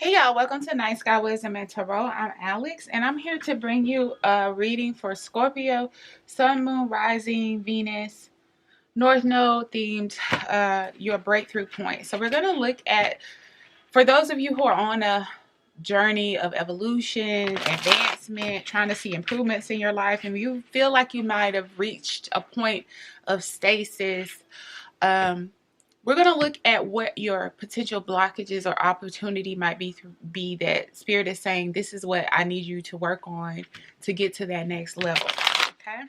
Hey y'all, welcome to Night Sky Wisdom and Tarot. I'm Alex, and I'm here to bring you a reading for Scorpio, Sun, Moon, Rising, Venus, North Node themed, your breakthrough point. So we're going to look at, for those of you who are on a journey of evolution, advancement, trying to see improvements in your life, and you feel like you might have reached a point of stasis, we're going to look at what your potential blockages or opportunity might be that Spirit is saying, this is what I need you to work on to get to that next level. Okay?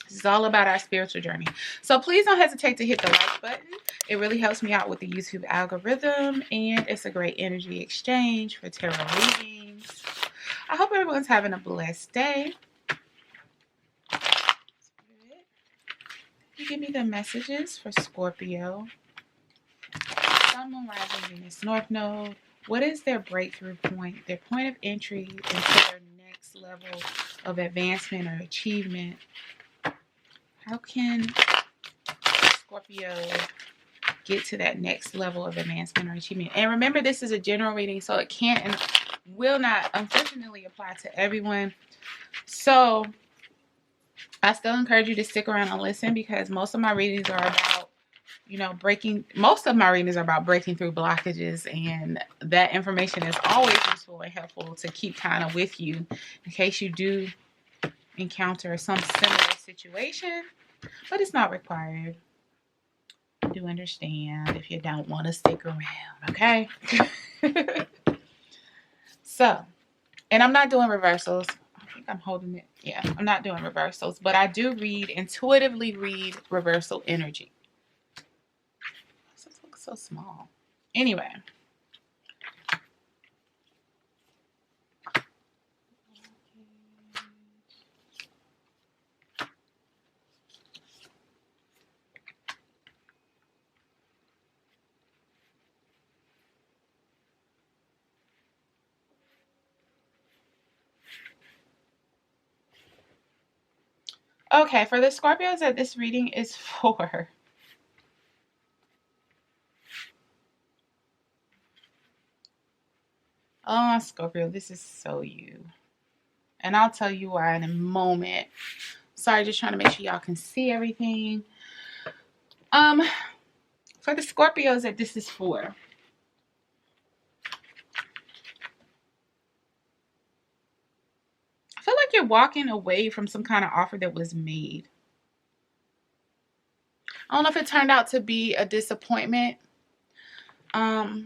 This is all about our spiritual journey. So please don't hesitate to hit the like button. It really helps me out with the YouTube algorithm, and it's a great energy exchange for tarot readings. I hope everyone's having a blessed day. Give me the messages for Scorpio. Sun, Moon, Rising, Venus, North Node. What is their breakthrough point? Their point of entry into their next level of advancement or achievement. How can Scorpio get to that next level of advancement or achievement? And remember, this is a general reading, so it can't and will not, unfortunately, apply to everyone. So I still encourage you to stick around and listen, because most of my readings are about, most of my readings are about breaking through blockages, and that information is always useful and helpful to keep kind of with you in case you do encounter some similar situation, but it's not required. I do understand if you don't want to stick around, okay? So, and I'm not doing reversals. I'm holding it. Yeah, I'm not doing reversals, but I do intuitively read reversal energy. This looks so small. Anyway. Okay, for the Scorpios that this reading is for, oh, Scorpio, this is so you. And I'll tell you why in a moment. Sorry, just trying to make sure y'all can see everything. For the Scorpios that this is for, I feel like you're walking away from some kind of offer that was made. I don't know if it turned out to be a disappointment. I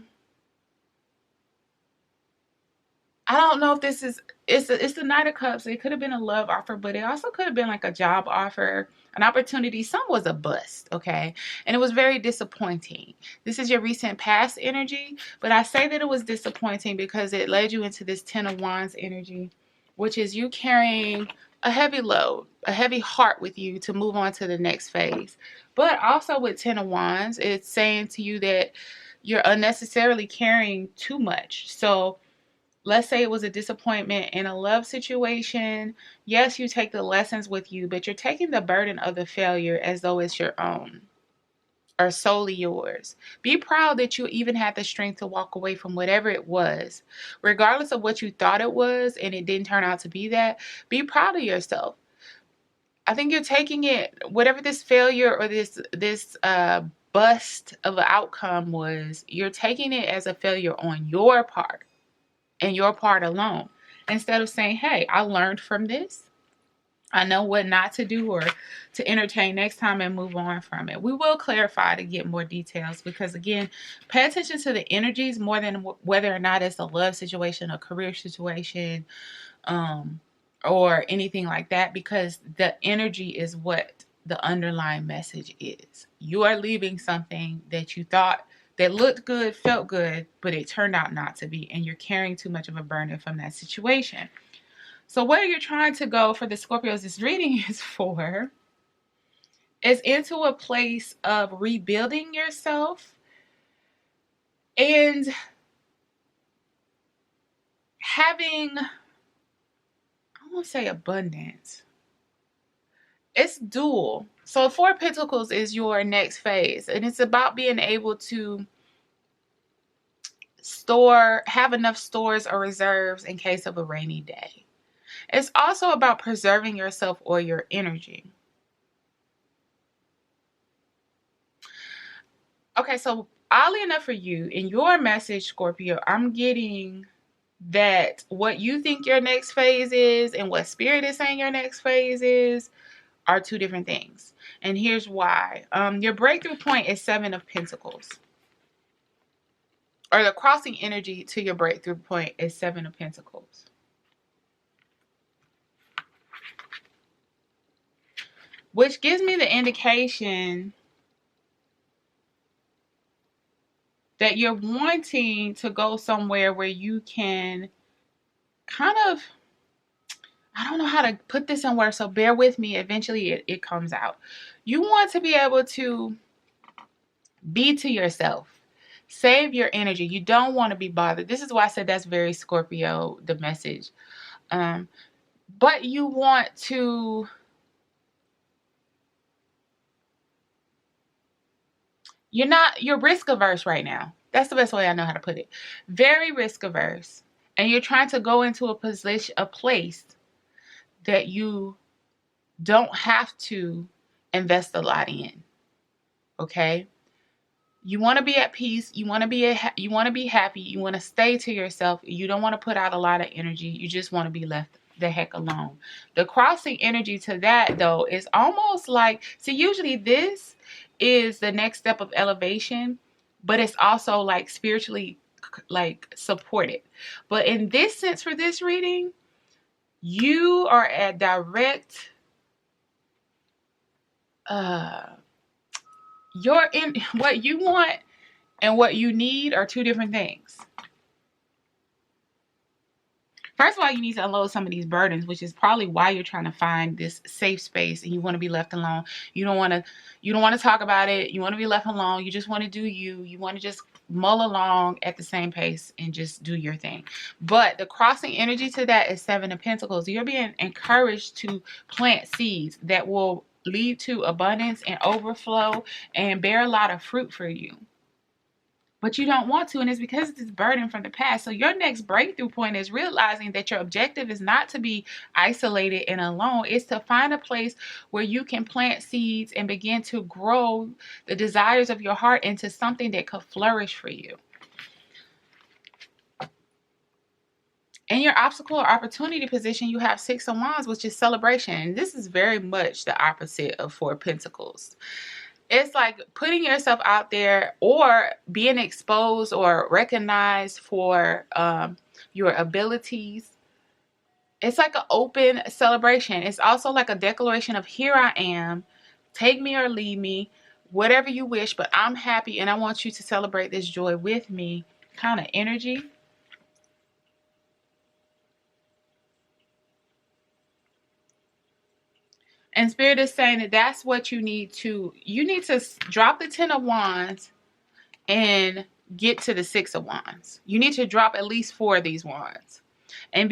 don't know if this is, it's the Knight of Cups. It could have been a love offer, but it also could have been like a job offer, an opportunity. Some was a bust, okay? And it was very disappointing. This is your recent past energy, but I say that it was disappointing because it led you into this Ten of Wands energy, which is you carrying a heavy load, a heavy heart with you to move on to the next phase. But also with Ten of Wands, it's saying to you that you're unnecessarily carrying too much. So let's say it was a disappointment in a love situation. Yes, you take the lessons with you, but you're taking the burden of the failure as though it's your own or solely yours. Be proud that you even had the strength to walk away from whatever it was, regardless of what you thought it was and it didn't turn out to be that. Be proud of yourself. I think you're taking it, whatever this failure or this bust of an outcome was, you're taking it as a failure on your part and your part alone, instead of saying, hey, I learned from this. I know what not to do or to entertain next time and move on from it. We will clarify to get more details, because again, pay attention to the energies more than whether or not it's a love situation, a career situation, or anything like that, because the energy is what the underlying message is. You are leaving something that you thought that looked good, felt good, but it turned out not to be, and you're carrying too much of a burden from that situation. So where you're trying to go for the Scorpios this reading is for is into a place of rebuilding yourself and having, I won't say abundance. It's dual. So Four of Pentacles is your next phase, and it's about being able to have enough stores or reserves in case of a rainy day. It's also about preserving yourself or your energy. Okay, so oddly enough for you, in your message, Scorpio, I'm getting that what you think your next phase is and what Spirit is saying your next phase is are two different things. And here's why. Your breakthrough point is 7 of Pentacles. Or the crossing energy to your breakthrough point is 7 of Pentacles. Which gives me the indication that you're wanting to go somewhere where you can kind of, I don't know how to put this in words, so bear with me. Eventually it comes out. You want to be able to be to yourself. Save your energy. You don't want to be bothered. This is why I said that's very Scorpio, the message. But you want to, you're risk averse right now. That's the best way I know how to put it. Very risk averse. And you're trying to go into a place that you don't have to invest a lot in. Okay? You want to be at peace. You want to be happy. You want to stay to yourself. You don't want to put out a lot of energy. You just want to be left the heck alone. The crossing energy to that, though, is almost like, so usually this is the next step of elevation, but it's also like spiritually like supported. But in this sense, for this reading, you are at direct you're in what you want and what you need are two different things. First of all, you need to unload some of these burdens, which is probably why you're trying to find this safe space and you want to be left alone. You don't want to talk about it. You want to be left alone. You just want to do you. You want to just mull along at the same pace and just do your thing. But the crossing energy to that is 7 of Pentacles. You're being encouraged to plant seeds that will lead to abundance and overflow and bear a lot of fruit for you. But you don't want to, and it's because it's this burden from the past. So your next breakthrough point is realizing that your objective is not to be isolated and alone. It's to find a place where you can plant seeds and begin to grow the desires of your heart into something that could flourish for you. In your obstacle or opportunity position, you have 6 of Wands, which is celebration. And this is very much the opposite of 4 of Pentacles. It's like putting yourself out there or being exposed or recognized for your abilities. It's like an open celebration. It's also like a declaration of here I am, take me or leave me, whatever you wish, but I'm happy and I want you to celebrate this joy with me kind of energy. And Spirit is saying that that's what you need to drop the 10 of Wands and get to the 6 of Wands. You need to drop at least 4 of these wands. And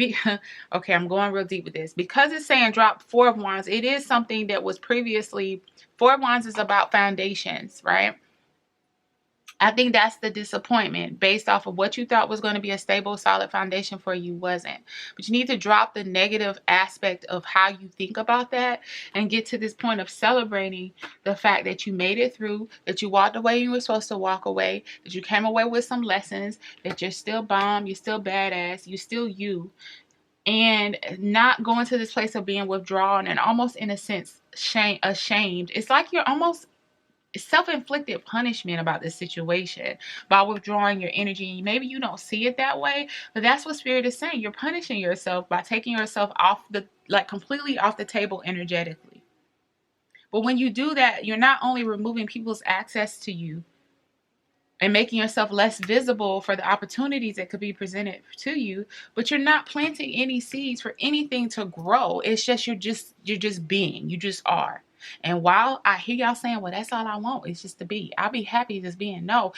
okay, I'm going real deep with this. Because it's saying drop 4 of Wands, it is something that was previously, 4 of Wands is about foundations, right? I think that's the disappointment based off of what you thought was going to be a stable, solid foundation for you wasn't. But you need to drop the negative aspect of how you think about that and get to this point of celebrating the fact that you made it through, that you walked away you were supposed to walk away, that you came away with some lessons, that you're still bomb, you're still badass, you're still you. And not going to this place of being withdrawn and almost in a sense ashamed. It's like you're almost self-inflicted punishment about this situation by withdrawing your energy. Maybe you don't see it that way, but that's what Spirit is saying. You're punishing yourself by taking yourself off completely off the table energetically. But when you do that, you're not only removing people's access to you and making yourself less visible for the opportunities that could be presented to you, but you're not planting any seeds for anything to grow. It's just you're just being. You just are. And while I hear y'all saying, well, that's all I want, it's just to be. I'll be happy just being. No.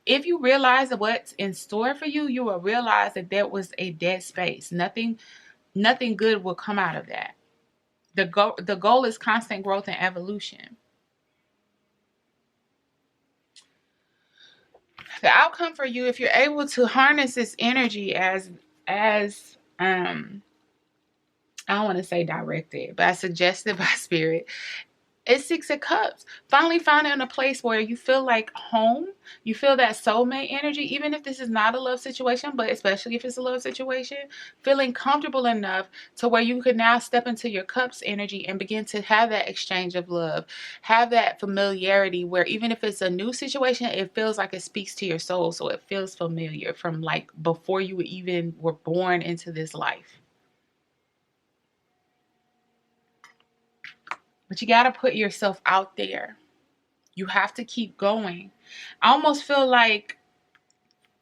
If you realize what's in store for you, you will realize that there was a dead space. Nothing good will come out of that. The goal is constant growth and evolution. The outcome for you, if you're able to harness this energy as I don't want to say directed, but suggested by spirit, it's Six of Cups. Finally found it in a place where you feel like home. You feel that soulmate energy, even if this is not a love situation, but especially if it's a love situation, feeling comfortable enough to where you could now step into your cups energy and begin to have that exchange of love, have that familiarity where even if it's a new situation, it feels like it speaks to your soul. So it feels familiar from like before you even were born into this life. But you got to put yourself out there. You have to keep going. I almost feel like,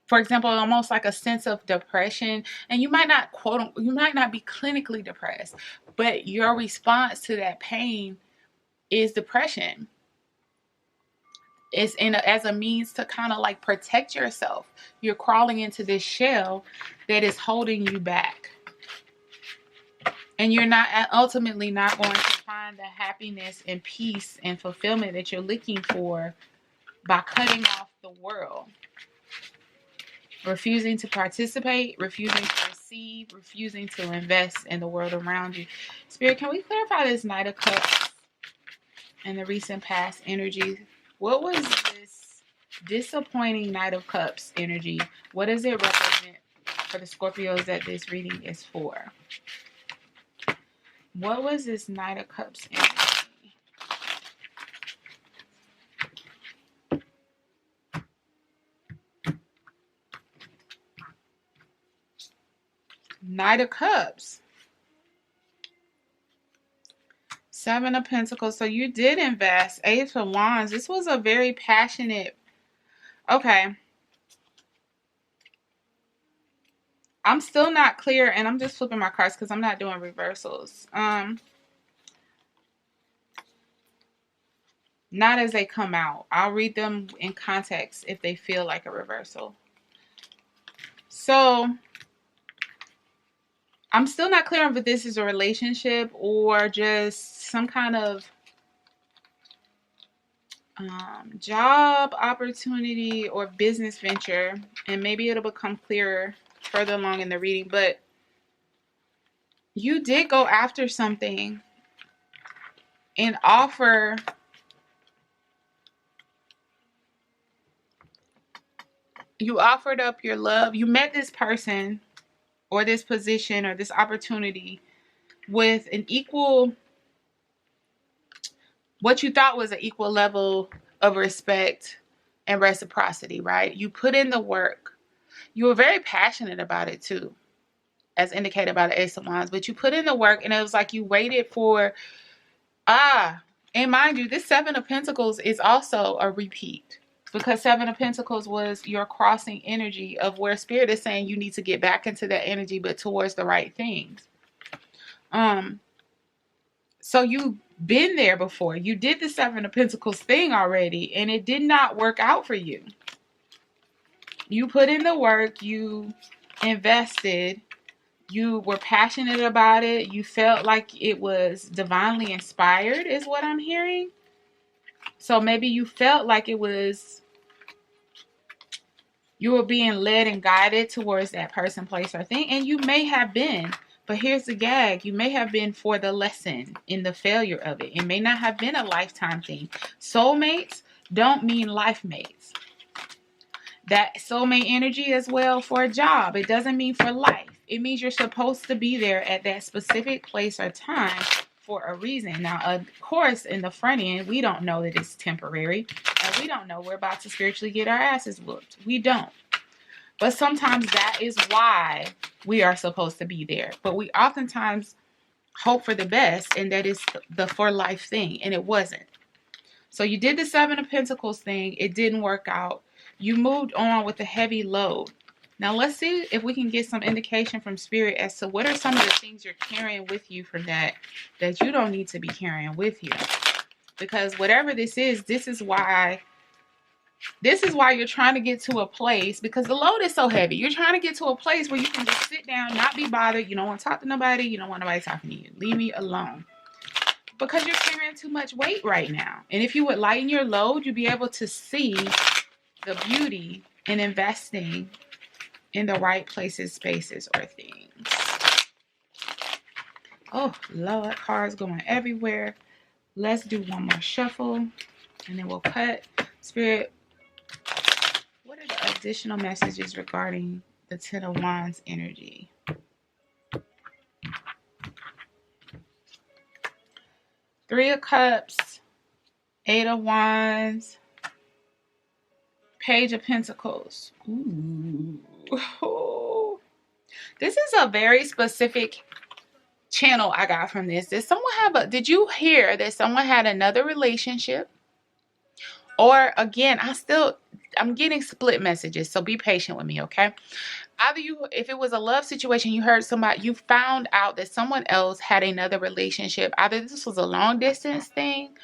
for example, almost like a sense of depression. And you might not be clinically depressed, but your response to that pain is depression. It's as a means to kind of like protect yourself. You're crawling into this shell that is holding you back. And you're ultimately not going to find the happiness and peace and fulfillment that you're looking for by cutting off the world. Refusing to participate, refusing to receive, refusing to invest in the world around you. Spirit, can we clarify this Knight of Cups and the recent past energy? What was this disappointing Knight of Cups energy? What does it represent for the Scorpios that this reading is for? What was this Knight of Cups energy? Knight of Cups. Seven of Pentacles. So you did invest. Ace of Wands. This was a very passionate. Okay. I'm still not clear, and I'm just flipping my cards because I'm not doing reversals. Not as they come out. I'll read them in context if they feel like a reversal. So I'm still not clear on if this is a relationship or just some kind of job opportunity or business venture, and maybe it'll become clearer further along in the reading. But you did go after something and offer you offered up your love. You met this person or this position or this opportunity with an equal, what you thought was an equal level of respect and reciprocity, right? You put in the work. You were very passionate about it too, as indicated by the Ace of Wands, but you put in the work and it was like you waited for, and mind you, this Seven of Pentacles is also a repeat because Seven of Pentacles was your crossing energy of where Spirit is saying you need to get back into that energy, but towards the right things. So you've been there before. You did the Seven of Pentacles thing already, and it did not work out for you. You put in the work, you invested, you were passionate about it, you felt like it was divinely inspired, is what I'm hearing. So maybe you felt like it was, you were being led and guided towards that person, place, or thing, and you may have been. But here's the gag. You may have been for the lesson in the failure of it. It may not have been a lifetime thing. Soulmates don't mean life mates. That soulmate energy as well for a job. It doesn't mean for life. It means you're supposed to be there at that specific place or time for a reason. Now, of course, in the front end, we don't know that it's temporary. And we don't know we're about to spiritually get our asses whooped. We don't. But sometimes that is why we are supposed to be there. But we oftentimes hope for the best, and that is the for life thing, and it wasn't. So you did the Seven of Pentacles thing. It didn't work out. You moved on with a heavy load. Now let's see if we can get some indication from Spirit as to what are some of the things you're carrying with you from that you don't need to be carrying with you. Because whatever this is why you're trying to get to a place, because the load is so heavy. You're trying to get to a place where you can just sit down, not be bothered. You don't want to talk to nobody. You don't want nobody talking to you. Leave me alone. Because you're carrying too much weight right now. And if you would lighten your load, you'd be able to see the beauty in investing in the right places, spaces, or things. Oh, Lord, cards going everywhere. Let's do one more shuffle, and then we'll cut. Spirit, what are the additional messages regarding the Ten of Wands energy? Three of Cups, Eight of Wands, Page of Pentacles. Ooh. This is a very specific channel I got from this. Did you hear that someone had another relationship? Or again, I'm getting split messages, so be patient with me, okay? If it was a love situation, you found out that someone else had another relationship. Either this was a long distance thing,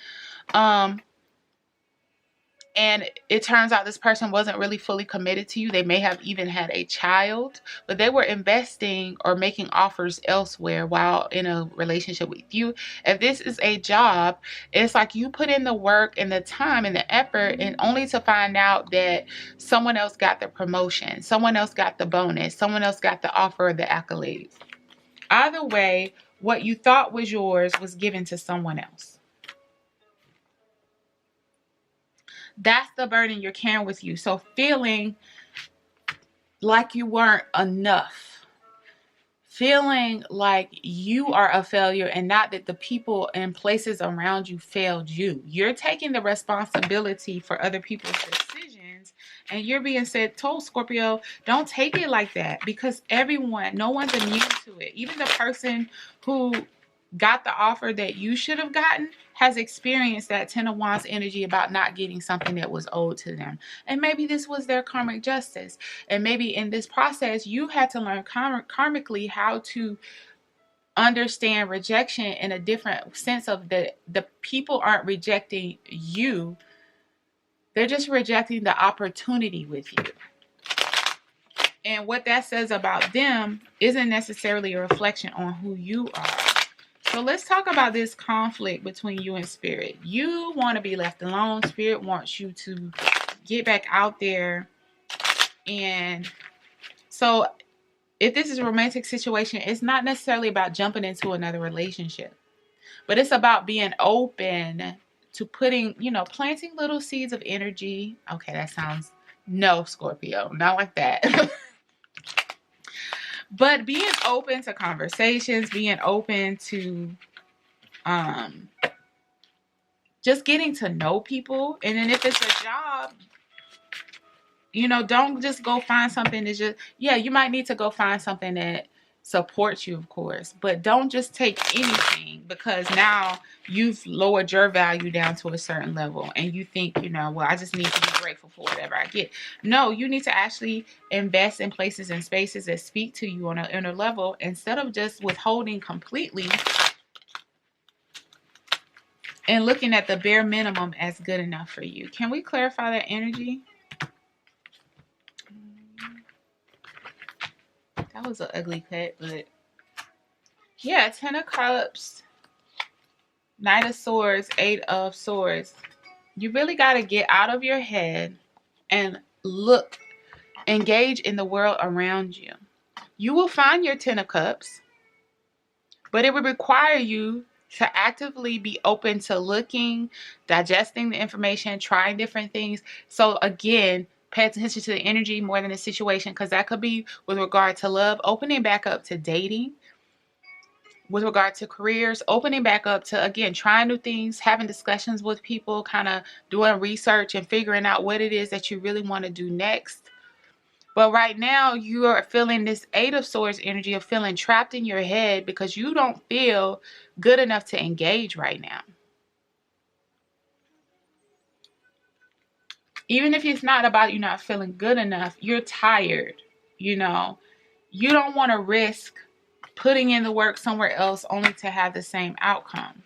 and it turns out this person wasn't really fully committed to you. They may have even had a child, but they were investing or making offers elsewhere while in a relationship with you. If this is a job, it's like you put in the work and the time and the effort, and only to find out that someone else got the promotion, someone else got the bonus, someone else got the offer or the accolades. Either way, what you thought was yours was given to someone else. That's the burden you're carrying with you. So feeling like you weren't enough. Feeling like you are a failure and not that the people and places around you failed you. You're taking the responsibility for other people's decisions, and you're being told, Scorpio, don't take it like that, because no one's immune to it. Even the person who got the offer that you should have gotten has experienced that Ten of Wands energy about not getting something that was owed to them. And maybe this was their karmic justice. And maybe in this process, you had to learn karmically how to understand rejection in a different sense of the people aren't rejecting you. They're just rejecting the opportunity with you. And what that says about them isn't necessarily a reflection on who you are. So let's talk about this conflict between you and Spirit. You want to be left alone. Spirit wants you to get back out there. And so if this is a romantic situation, it's not necessarily about jumping into another relationship, but it's about being open to planting little seeds of energy. Okay, that sounds, no, Scorpio, not like that. But being open to conversations, being open to just getting to know people. And then if it's a job, don't just go find something that you might need to go find something that supports you, of course, but don't just take anything, because now you've lowered your value down to a certain level and you think, well, I just need to be grateful for whatever I get. No, you need to actually invest in places and spaces that speak to you on an inner level, instead of just withholding completely and looking at the bare minimum as good enough for you. Can we clarify that energy? That was an ugly cut, but yeah, Ten of Cups, Knight of Swords, Eight of Swords. You really got to get out of your head and engage in the world around you. You will find your Ten of Cups, but it would require you to actively be open to looking, digesting the information, trying different things. So again, pay attention to the energy more than the situation, because that could be with regard to love, opening back up to dating, with regard to careers, opening back up to, again, trying new things, having discussions with people, kind of doing research and figuring out what it is that you really want to do next. But right now, you are feeling this Eight of Swords energy of feeling trapped in your head because you don't feel good enough to engage right now. Even if it's not about you not feeling good enough, you're tired. You don't want to risk putting in the work somewhere else only to have the same outcome.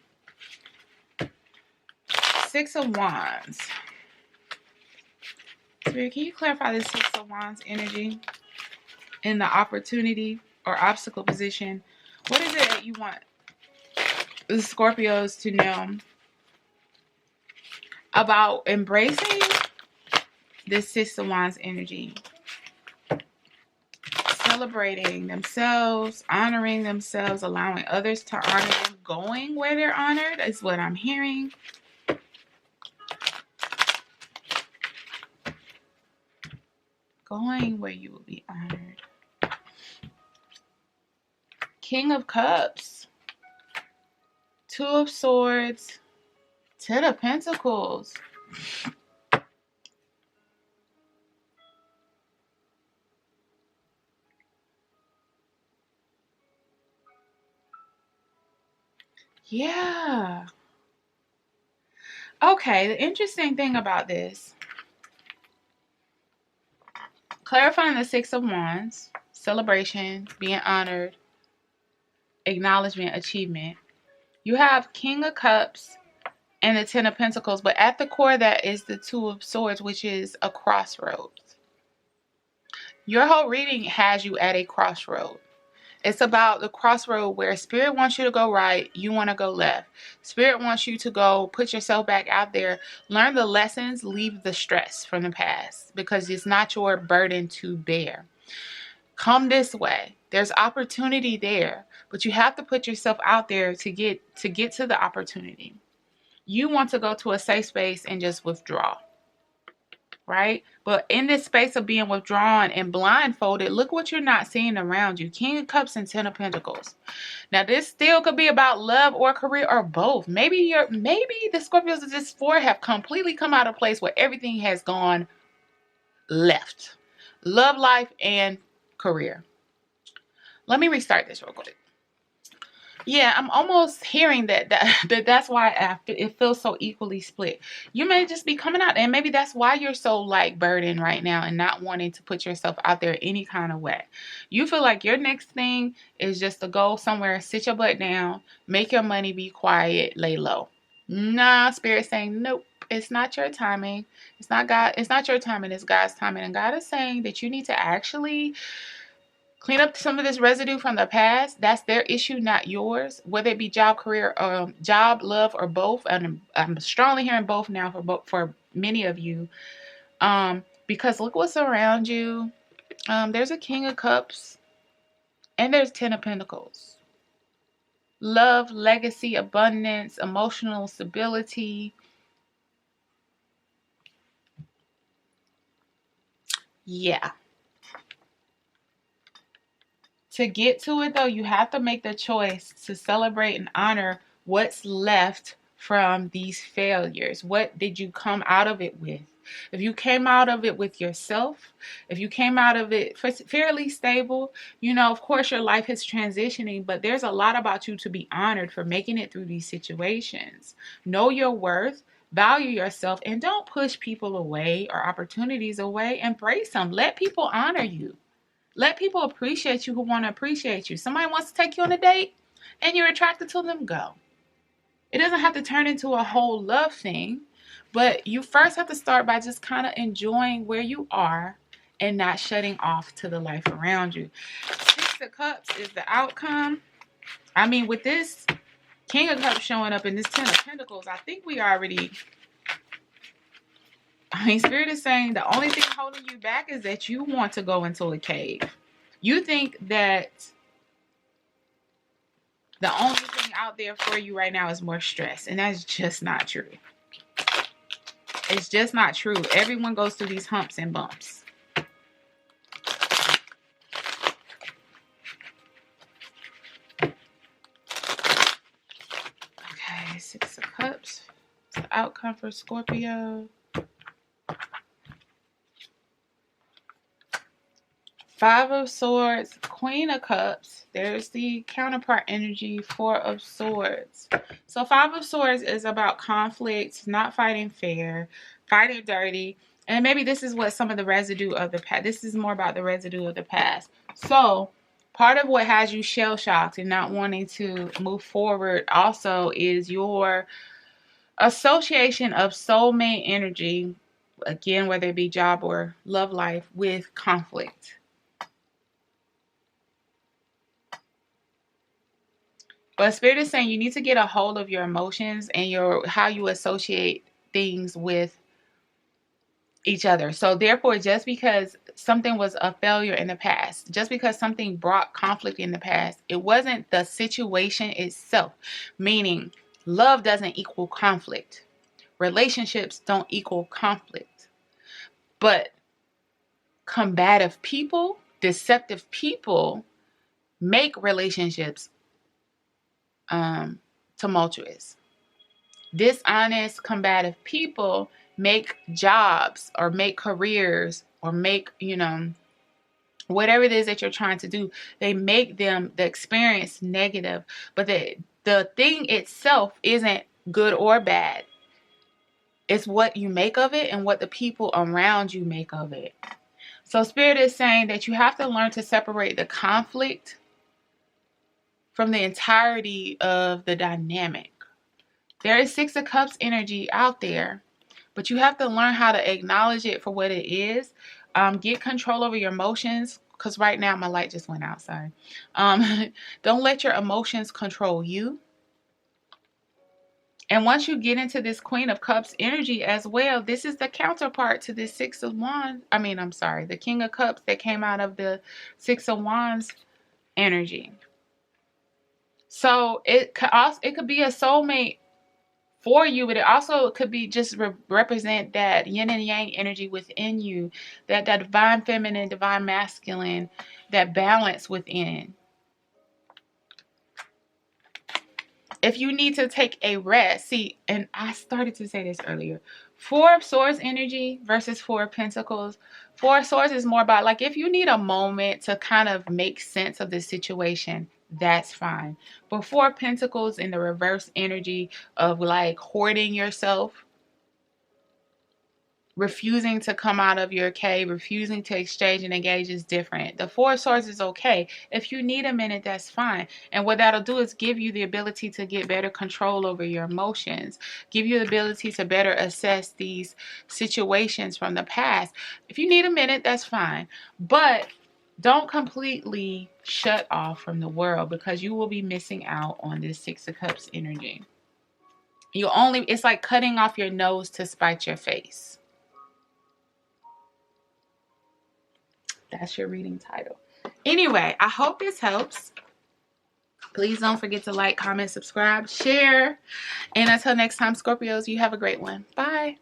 Six of Wands. Spirit, can you clarify the Six of Wands energy in the opportunity or obstacle position? What is it that you want the Scorpios to know about embracing this Six of Wands energy. Celebrating themselves, honoring themselves, allowing others to honor them, going where they're honored is what I'm hearing. Going where you will be honored. King of Cups. Two of Swords. Ten of Pentacles. Yeah. Okay, the interesting thing about this, clarifying the Six of Wands, celebration, being honored, acknowledgement, achievement. You have King of Cups and the Ten of Pentacles, but at the core that is the Two of Swords, which is a crossroads. Your whole reading has you at a crossroad. It's about the crossroad where Spirit wants you to go right, you want to go left. Spirit wants you to go put yourself back out there, learn the lessons, leave the stress from the past, because it's not your burden to bear. Come this way. There's opportunity there, but you have to put yourself out there to get to the opportunity. You want to go to a safe space and just withdraw, right? But in this space of being withdrawn and blindfolded, look what you're not seeing around you. King of Cups and Ten of Pentacles. Now, this still could be about love or career or both. Maybe the Scorpios of this four have completely come out of place where everything has gone left. Love life and career. Let me restart this real quick. Yeah, I'm almost hearing that's why it feels so equally split. You may just be coming out, and maybe that's why you're so like burdened right now and not wanting to put yourself out there any kind of way. You feel like your next thing is just to go somewhere, sit your butt down, make your money, be quiet, lay low. Nah, Spirit's saying nope. It's not your timing. It's not God. It's not your timing. It's God's timing, and God is saying that you need to actually clean up some of this residue from the past. That's their issue, not yours. Whether it be job, career, job, love, or both. And I'm strongly hearing both now for many of you. Because look what's around you. There's a King of Cups and there's Ten of Pentacles. Love, legacy, abundance, emotional stability. Yeah. To get to it, though, you have to make the choice to celebrate and honor what's left from these failures. What did you come out of it with? If you came out of it with yourself, if you came out of it fairly stable, of course your life is transitioning, but there's a lot about you to be honored for making it through these situations. Know your worth, value yourself, and don't push people away or opportunities away. Embrace them. Let people honor you. Let people appreciate you who want to appreciate you. Somebody wants to take you on a date and you're attracted to them, go. It doesn't have to turn into a whole love thing, but you first have to start by just kind of enjoying where you are and not shutting off to the life around you. Six of Cups is the outcome. I mean, with this King of Cups showing up in this Ten of Pentacles, I think Spirit is saying the only thing holding you back is that you want to go into a cave. You think that the only thing out there for you right now is more stress, and that's just not true. It's just not true. Everyone goes through these humps and bumps. Okay, Six of Cups. It's the outcome for Scorpio. Five of Swords, Queen of Cups. There's the counterpart energy, Four of Swords. So Five of Swords is about conflict, not fighting fair, fighting dirty. And maybe this is what some of the residue of the past. This is more about the residue of the past. So part of what has you shell-shocked and not wanting to move forward also is your association of soulmate energy, again, whether it be job or love life, with conflict. But Spirit is saying you need to get a hold of your emotions and how you associate things with each other. So therefore, just because something was a failure in the past, just because something brought conflict in the past, it wasn't the situation itself. Meaning, love doesn't equal conflict. Relationships don't equal conflict. But combative people, deceptive people make relationships tumultuous. Dishonest, combative people make jobs or make careers or make, whatever it is that you're trying to do, they make the experience negative. But the thing itself isn't good or bad. It's what you make of it and what the people around you make of it. So Spirit is saying that you have to learn to separate the conflict from the entirety of the dynamic. There is Six of Cups energy out there, but you have to learn how to acknowledge it for what it is. Get control over your emotions, because right now my light just went out, sorry. Don't let your emotions control you. And once you get into this Queen of Cups energy as well, this is the counterpart to this Six of Wands. The King of Cups that came out of the Six of Wands energy. So it could be a soulmate for you, but it also could be just represent that yin and yang energy within you, that divine feminine, divine masculine, that balance within. If you need to take a rest, see, and I started to say this earlier, Four of Swords energy versus Four of Pentacles. Four of Swords is more about, like, if you need a moment to kind of make sense of the situation, that's fine. But Four of Pentacles in the reverse energy of like hoarding yourself, refusing to come out of your cave, refusing to exchange and engage is different. The Four of Swords is okay. If you need a minute, that's fine. And what that'll do is give you the ability to get better control over your emotions, give you the ability to better assess these situations from the past. If you need a minute, that's fine. But don't completely shut off from the world, because you will be missing out on this Six of Cups energy. It's like cutting off your nose to spite your face. That's your reading title. Anyway, I hope this helps. Please don't forget to like, comment, subscribe, share. And until next time, Scorpios, you have a great one. Bye.